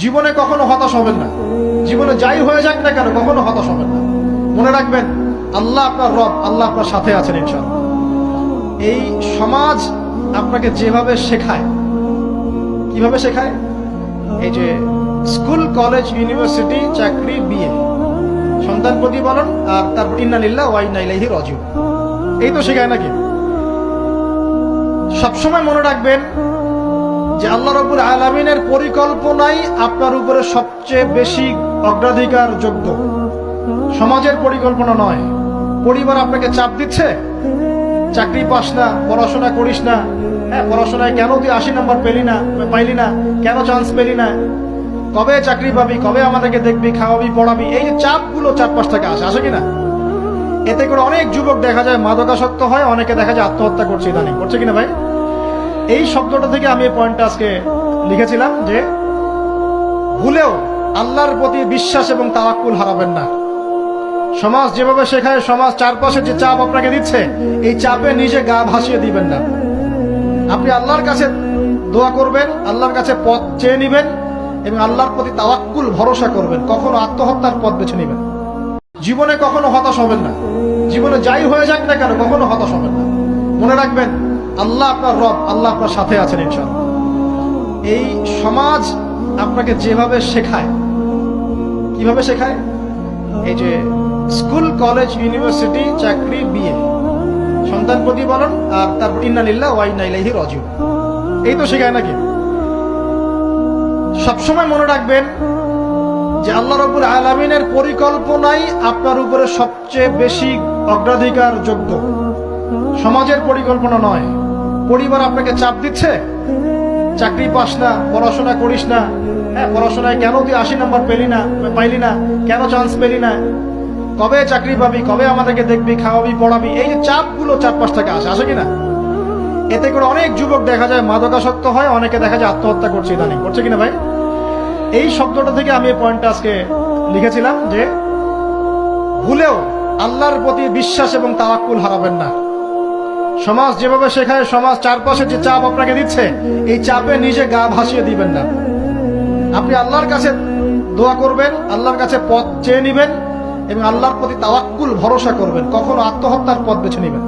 জীবনে কখনো হতাশ হবেন না। জীবনে যাই হয়ে যাক না কেন কখনো হতাশ হবেন না। মনে রাখবেন আল্লাহ আপনার রব, আল্লাহ আপনার সাথে আছেন ইনশাআল্লাহ। এই সমাজ আপনাকে যেভাবে শেখায়, কিভাবে শেখায়, এই যে স্কুল, কলেজ, ইউনিভার্সিটি, চাকরি, বিয়ে, সন্তান প্রতিপালন, আর তারপর ইন্না লিল্লাহি ওয়া ইন্না ইলাইহি রাজিউন, এই তো শেখায় নাকি? সবসময় মনে রাখবেন যে আল্লাহ রাব্বুল আলামিনের পরিকল্পনাই আপনার উপরে সবচেয়ে বেশি অগ্রাধিকার যোগ্য, সমাজের পরিকল্পনা নয়। পরিবার আপনাকে চাপ দিচ্ছে, চাকরি পাস না, পড়াশোনা করিস না, হ্যাঁ পড়াশোনায় কেন তুই 80 নম্বর পাইলি না, কেন চান্স পেলি না, কবে চাকরি পাবি, কবে আমাদেরকে দেখবি, খাওয়াবি, পড়াবি, এই যে চাপগুলো চারপাশ থেকে আসে কিনা? এতে করে অনেক যুবক দেখা যায় মাদকাসক্ত হয়, অনেকে দেখা যায় আত্মহত্যা করছে, ইদানিং করছে কিনা ভাই? এই শব্দটা থেকে আমি এই পয়েন্টটা আজকে লিখেছিলাম যে ভুলেও আল্লাহর প্রতি বিশ্বাস এবং তাওয়াক্কুল হারাবেন না। সমাজ যেভাবে শেখায়, সমাজ চারপাশে যে চাপ আপনাকে দিচ্ছে, এই চাপে নিজে গা ভাসিয়ে দিবেন না। আপনি আল্লাহর কাছে দোয়া করবেন, আল্লাহর কাছে পথ চেয়ে নিবেন এবং আল্লাহর প্রতি তাওয়াক্কুল ভরসা করবেন। কখনো আত্মহত্যার পথ বেছে নিবেন। জীবনে কখনো হতাশ হবেন না। জীবনে যাই হয়ে যাক না কেন কখনো হতাশ হবেন না। মনে রাখবেন আল্লাহ আপনার রব, আল্লাহ আপনার সাথে আছেন ইনশাআল্লাহ। এই সমাজ আপনাকে যেভাবে শেখায়, কিভাবে শেখায়, এই যে স্কুল, কলেজ, ইউনিভার্সিটি, চাকরি, বিয়ে, সন্তান প্রতিপালন, আর তারপর ইন্না লিল্লাহি ওয়া ইন্না ইলাইহি রাজিউন, এই তো শেখায় নাকি? সবসময় মনে রাখবেন যে আল্লাহ রাব্বুল আলামিনের পরিকল্পনাই আপনার উপরে সবচেয়ে বেশি অগ্রাধিকার যোগ্য, সমাজের পরিকল্পনা নয়। পরিবার আপনাকে চাপ দিচ্ছে, চাকরি পাস না, পড়াশোনা করিস না, হ্যাঁ পড়াশোনায় কেন তুই 80 নম্বর পাইলি না, কেন চান্স পেলি না, কবে চাকরি পাবি, কবে আমাদেরকে দেখবি, খাওয়াবি, পড়াবি, এই যে চাপগুলো চারপাশ থেকে আসে কিনা? এতে করে অনেক যুবক দেখা যায় মাদকাসক্ত হয়, অনেকে দেখা যায় আত্মহত্যা করছে, ইদানিং করছে কিনা ভাই? এই শব্দটা থেকে আমি এই পয়েন্টটা আজকে লিখেছিলাম যে ভুলেও আল্লাহর প্রতি বিশ্বাস এবং তাওয়াক্কুল হারাবেন না। সমাজ যেভাবে শেখায়, সমাজ চারপাশে যে চাপ আপনাকে দিচ্ছে, এই চাপে নিজে গা ভাসিয়ে দিবেন না। আপনি আল্লাহর কাছে দোয়া করবেন, আল্লাহর কাছে পথ চেয়ে নিবেন এবং আল্লাহর প্রতি তাওয়াক্কুল ভরসা করবেন। কখনো আত্মহত্যার পথ বেছে নিবেন।